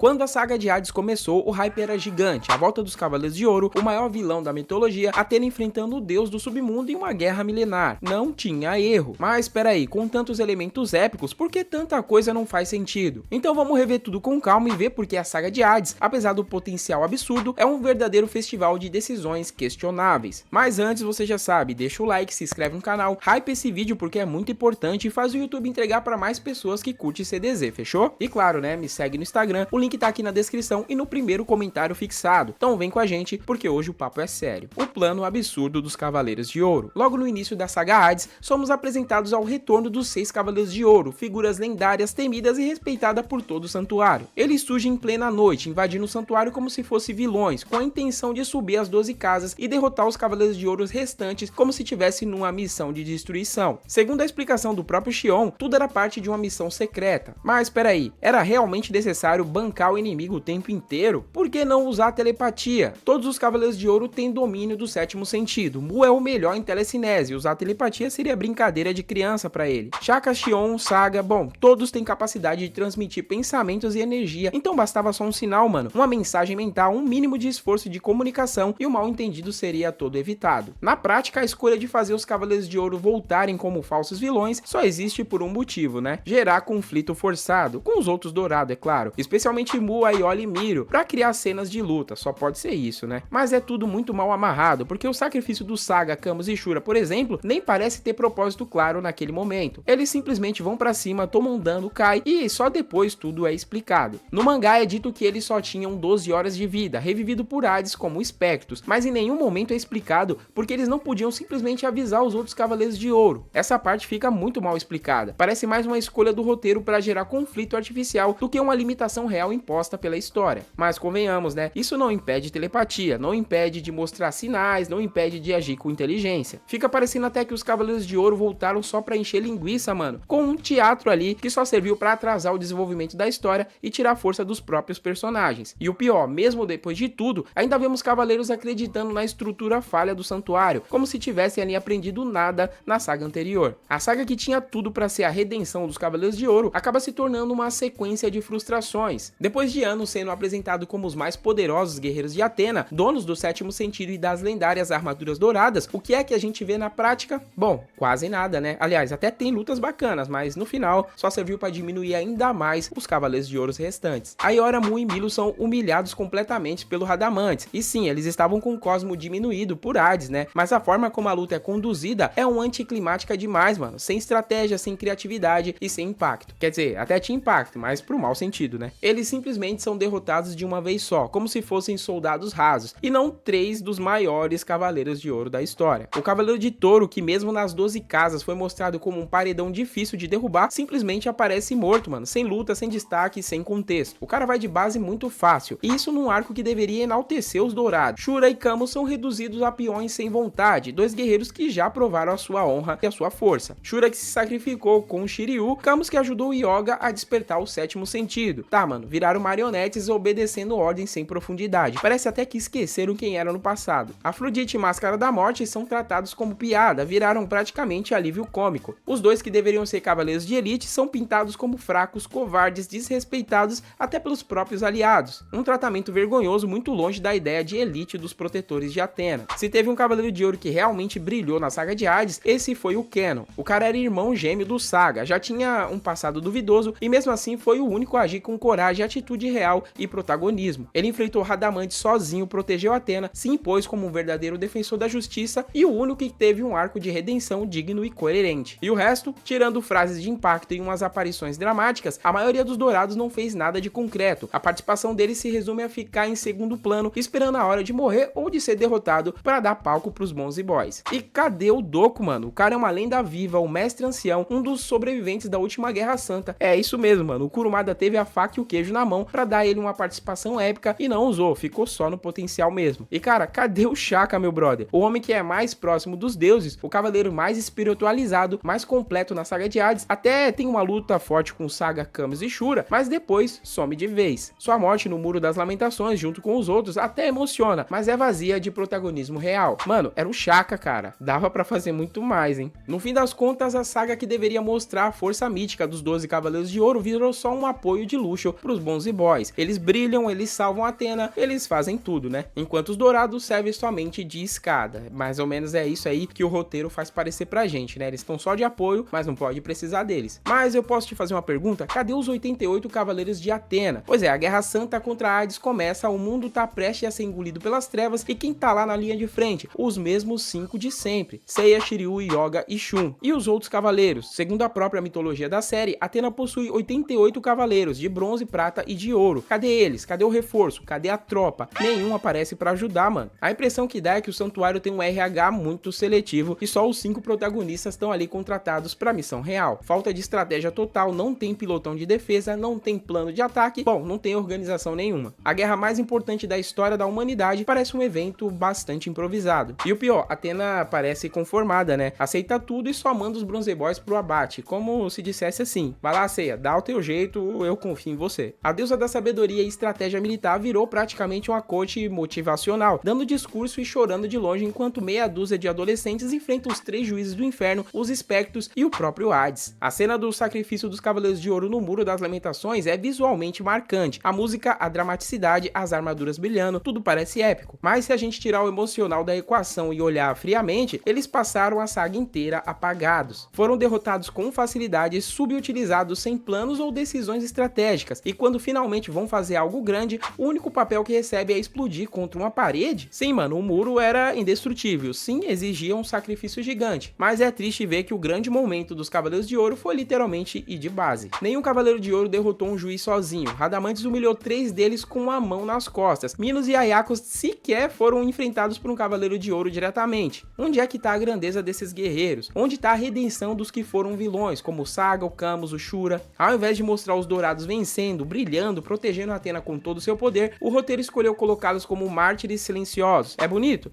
Quando a saga de Hades começou, o hype era gigante, a volta dos Cavaleiros de Ouro, o maior vilão da mitologia, Atena enfrentando o deus do submundo em uma guerra milenar. Não tinha erro. Mas peraí, com tantos elementos épicos, por que tanta coisa não faz sentido? Então vamos rever tudo com calma e ver porque a saga de Hades, apesar do potencial absurdo, é um verdadeiro festival de decisões questionáveis. Mas antes você já sabe, deixa o like, se inscreve no canal, hype esse vídeo porque é muito importante e faz o YouTube entregar para mais pessoas que curtem CDZ, fechou? E claro, né, me segue no Instagram, o link tá aqui na descrição e no primeiro comentário fixado. Então vem com a gente, porque hoje o papo é sério. O plano absurdo dos Cavaleiros de Ouro. Logo no início da saga Hades, somos apresentados ao retorno dos 6 Cavaleiros de Ouro, figuras lendárias, temidas e respeitadas por todo o santuário. Eles surgem em plena noite, invadindo o santuário como se fossem vilões, com a intenção de subir as 12 casas e derrotar os Cavaleiros de Ouro restantes como se tivesse numa missão de destruição. Segundo a explicação do próprio Xion, tudo era parte de uma missão secreta. Mas peraí, era realmente necessário bancar o inimigo o tempo inteiro? Por que não usar telepatia? Todos os Cavaleiros de Ouro têm domínio do sétimo sentido. Mu é o melhor em telecinese, usar telepatia seria brincadeira de criança pra ele. Shaka, Xion, Saga, bom, todos têm capacidade de transmitir pensamentos e energia, então bastava só um sinal, mano, uma mensagem mental, um mínimo de esforço de comunicação e o mal entendido seria todo evitado. Na prática, a escolha de fazer os Cavaleiros de Ouro voltarem como falsos vilões só existe por um motivo, né? Gerar conflito forçado, com os outros dourados, é claro, especialmente Mu, Aioli e Miro, pra criar cenas de luta, só pode ser isso, né? Mas é tudo muito mal amarrado, porque o sacrifício do Saga, Camus e Shura, por exemplo, nem parece ter propósito claro naquele momento. Eles simplesmente vão pra cima, tomam dano, cai e só depois tudo é explicado. No mangá é dito que eles só tinham 12 horas de vida, revivido por Hades como espectros, mas em nenhum momento é explicado porque eles não podiam simplesmente avisar os outros Cavaleiros de Ouro. Essa parte fica muito mal explicada, parece mais uma escolha do roteiro para gerar conflito artificial do que uma limitação real imposta pela história. Mas convenhamos, né, isso não impede telepatia, não impede de mostrar sinais, não impede de agir com inteligência. Fica parecendo até que os Cavaleiros de Ouro voltaram só pra encher linguiça, mano, com um teatro ali que só serviu pra atrasar o desenvolvimento da história e tirar a força dos próprios personagens. E o pior, mesmo depois de tudo, ainda vemos Cavaleiros acreditando na estrutura falha do santuário, como se tivessem ali aprendido nada na saga anterior. A saga que tinha tudo pra ser a redenção dos Cavaleiros de Ouro acaba se tornando uma sequência de frustrações. Depois de anos sendo apresentado como os mais poderosos guerreiros de Atena, donos do sétimo sentido e das lendárias armaduras douradas, o que é que a gente vê na prática? Bom, quase nada, né? Aliás, até tem lutas bacanas, mas no final só serviu para diminuir ainda mais os Cavaleiros de Ouro restantes. Aiora, Mu e Milo são humilhados completamente pelo Radamantes, e sim, eles estavam com o cosmo diminuído por Hades, né? Mas a forma como a luta é conduzida é um anticlimática demais, mano, sem estratégia, sem criatividade e sem impacto. Quer dizer, até tinha impacto, mas pro mau sentido, né? Eles simplesmente são derrotados de uma vez só, como se fossem soldados rasos, e não 3 dos maiores Cavaleiros de Ouro da história. O Cavaleiro de Touro, que mesmo nas 12 casas foi mostrado como um paredão difícil de derrubar, simplesmente aparece morto, mano, sem luta, sem destaque, sem contexto. O cara vai de base muito fácil, e isso num arco que deveria enaltecer os dourados. Shura e Camus são reduzidos a peões sem vontade, dois guerreiros que já provaram a sua honra e a sua força. Shura que se sacrificou com o Shiryu, Camus que ajudou o Yoga a despertar o sétimo sentido. Tá, mano, viraram marionetes obedecendo ordens sem profundidade. Parece até que esqueceram quem era no passado. Afrodite e Máscara da Morte são tratados como piada, viraram praticamente alívio cômico. Os dois que deveriam ser cavaleiros de elite são pintados como fracos, covardes, desrespeitados até pelos próprios aliados. Um tratamento vergonhoso muito longe da ideia de elite dos protetores de Atena. Se teve um Cavaleiro de Ouro que realmente brilhou na saga de Hades, esse foi o Kenon. O cara era irmão gêmeo do Saga, já tinha um passado duvidoso e mesmo assim foi o único a agir com coragem, atitude real e protagonismo. Ele enfrentou Radamantes sozinho, protegeu Atena, se impôs como um verdadeiro defensor da justiça e o único que teve um arco de redenção digno e coerente. E o resto, tirando frases de impacto e umas aparições dramáticas, a maioria dos dourados não fez nada de concreto. A participação deles se resume a ficar em segundo plano, esperando a hora de morrer ou de ser derrotado para dar palco pros bons e boys. E cadê o Doku, mano? O cara é uma lenda viva, o mestre ancião, um dos sobreviventes da última Guerra Santa. É isso mesmo, mano. O Kurumada teve a faca e o queijo na mão para dar ele uma participação épica e não usou, ficou só no potencial mesmo. E cara, cadê o Shaka, meu brother? O homem que é mais próximo dos deuses, o cavaleiro mais espiritualizado, mais completo na saga de Hades, até tem uma luta forte com Saga, Camus e Shura, mas depois some de vez. Sua morte no Muro das Lamentações, junto com os outros, até emociona, mas é vazia de protagonismo real. Mano, era o Shaka, cara. Dava pra fazer muito mais, hein? No fim das contas, a saga que deveria mostrar a força mítica dos 12 Cavaleiros de Ouro virou só um apoio de luxo pros bons Bonzi Boys. Eles brilham, eles salvam Athena, eles fazem tudo, né? Enquanto os dourados servem somente de escada. Mais ou menos é isso aí que o roteiro faz parecer pra gente, né? Eles estão só de apoio, mas não pode precisar deles. Mas eu posso te fazer uma pergunta? Cadê os 88 cavaleiros de Athena? Pois é, a Guerra Santa contra Hades começa, o mundo tá prestes a ser engolido pelas trevas e quem tá lá na linha de frente? Os mesmos 5 de sempre: Seiya, Shiryu, Yoga e Shun. E os outros cavaleiros? Segundo a própria mitologia da série, Athena possui 88 cavaleiros de bronze, prata e de ouro. Cadê eles? Cadê o reforço? Cadê a tropa? Nenhum aparece pra ajudar, mano. A impressão que dá é que o santuário tem um RH muito seletivo e só os 5 protagonistas estão ali contratados pra missão real. Falta de estratégia total, não tem pilotão de defesa, não tem plano de ataque, bom, não tem organização nenhuma. A guerra mais importante da história da humanidade parece um evento bastante improvisado. E o pior, Athena parece conformada, né? Aceita tudo e só manda os Bronze Boys pro abate, como se dissesse assim: vai lá, Seiya, dá o teu jeito, eu confio em você. A deusa da sabedoria e estratégia militar virou praticamente uma coach motivacional, dando discurso e chorando de longe enquanto meia dúzia de adolescentes enfrentam os 3 juízes do inferno, os espectros e o próprio Hades. A cena do sacrifício dos Cavaleiros de Ouro no Muro das Lamentações é visualmente marcante. A música, a dramaticidade, as armaduras brilhando, tudo parece épico. Mas se a gente tirar o emocional da equação e olhar friamente, eles passaram a saga inteira apagados. Foram derrotados com facilidade, subutilizados sem planos ou decisões estratégicas, e quando finalmente vão fazer algo grande, o único papel que recebe é explodir contra uma parede? Sim, mano, o muro era indestrutível, sim, exigia um sacrifício gigante, mas é triste ver que o grande momento dos Cavaleiros de Ouro foi literalmente ir de base. Nenhum Cavaleiro de Ouro derrotou um juiz sozinho, Radamantes humilhou 3 deles com a mão nas costas, Minos e Ayakos sequer foram enfrentados por um Cavaleiro de Ouro diretamente. Onde é que tá a grandeza desses guerreiros? Onde tá a redenção dos que foram vilões, como o Saga, o Camus, o Shura? Ao invés de mostrar os dourados vencendo, brilhando, protegendo Athena com todo o seu poder, o roteiro escolheu colocá-los como mártires silenciosos. É bonito?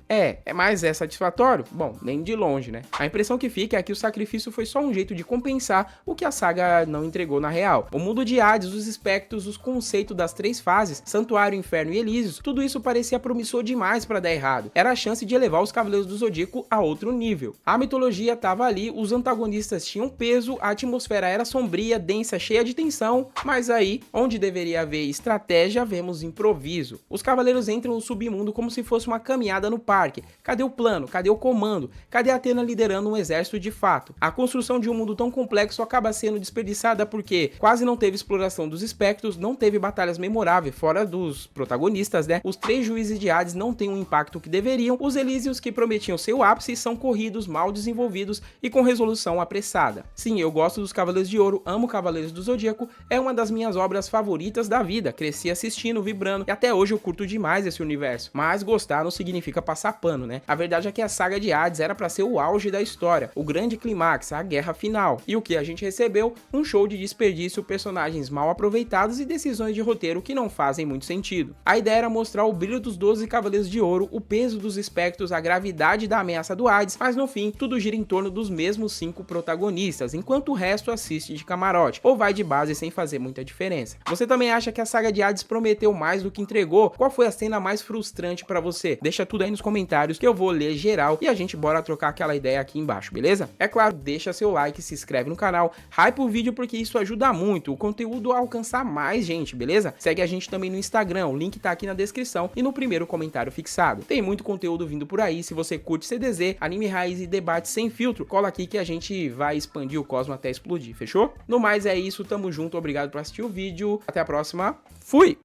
Mas é satisfatório? Bom, nem de longe, né? A impressão que fica é que o sacrifício foi só um jeito de compensar o que a saga não entregou na real. O mundo de Hades, os espectros, os conceitos das 3 fases, Santuário, Inferno e Elísios, tudo isso parecia promissor demais para dar errado. Era a chance de elevar os Cavaleiros do Zodíaco a outro nível. A mitologia tava ali, os antagonistas tinham peso, a atmosfera era sombria, densa, cheia de tensão, mas aí, onde deveria haver estratégia, vemos improviso. Os cavaleiros entram no submundo como se fosse uma caminhada no parque. Cadê o plano? Cadê o comando? Cadê Athena liderando um exército de fato? A construção de um mundo tão complexo acaba sendo desperdiçada porque quase não teve exploração dos espectros, não teve batalhas memoráveis, fora dos protagonistas, né? Os 3 juízes de Hades não têm o impacto que deveriam, os Elísios que prometiam ser o ápice são corridos, mal desenvolvidos e com resolução apressada. Sim, eu gosto dos Cavaleiros de Ouro, amo Cavaleiros do Zodíaco, é uma das minhas obras favoritas da vida, cresci assistindo, vibrando e até hoje eu curto demais esse universo, mas gostar não significa passar pano, né? A verdade é que a saga de Hades era pra ser o auge da história, o grande clímax, a guerra final, e o que a gente recebeu? Um show de desperdício, personagens mal aproveitados e decisões de roteiro que não fazem muito sentido. A ideia era mostrar o brilho dos 12 Cavaleiros de Ouro, o peso dos espectros, a gravidade da ameaça do Hades, mas no fim tudo gira em torno dos mesmos 5 protagonistas, enquanto o resto assiste de camarote, ou vai de base sem fazer muita diferença. Você também acha que a saga de Hades prometeu mais do que entregou? Qual foi a cena mais frustrante pra você? Deixa tudo aí nos comentários que eu vou ler geral e a gente bora trocar aquela ideia aqui embaixo, beleza? É claro, deixa seu like, se inscreve no canal, hype o vídeo porque isso ajuda muito o conteúdo a alcançar mais gente, beleza? Segue a gente também no Instagram, o link tá aqui na descrição e no primeiro comentário fixado. Tem muito conteúdo vindo por aí, se você curte CDZ, anime raiz e debate sem filtro, cola aqui que a gente vai expandir o cosmo até explodir, fechou? No mais é isso, tamo junto, obrigado por assistir o vídeo, até a próxima, fui!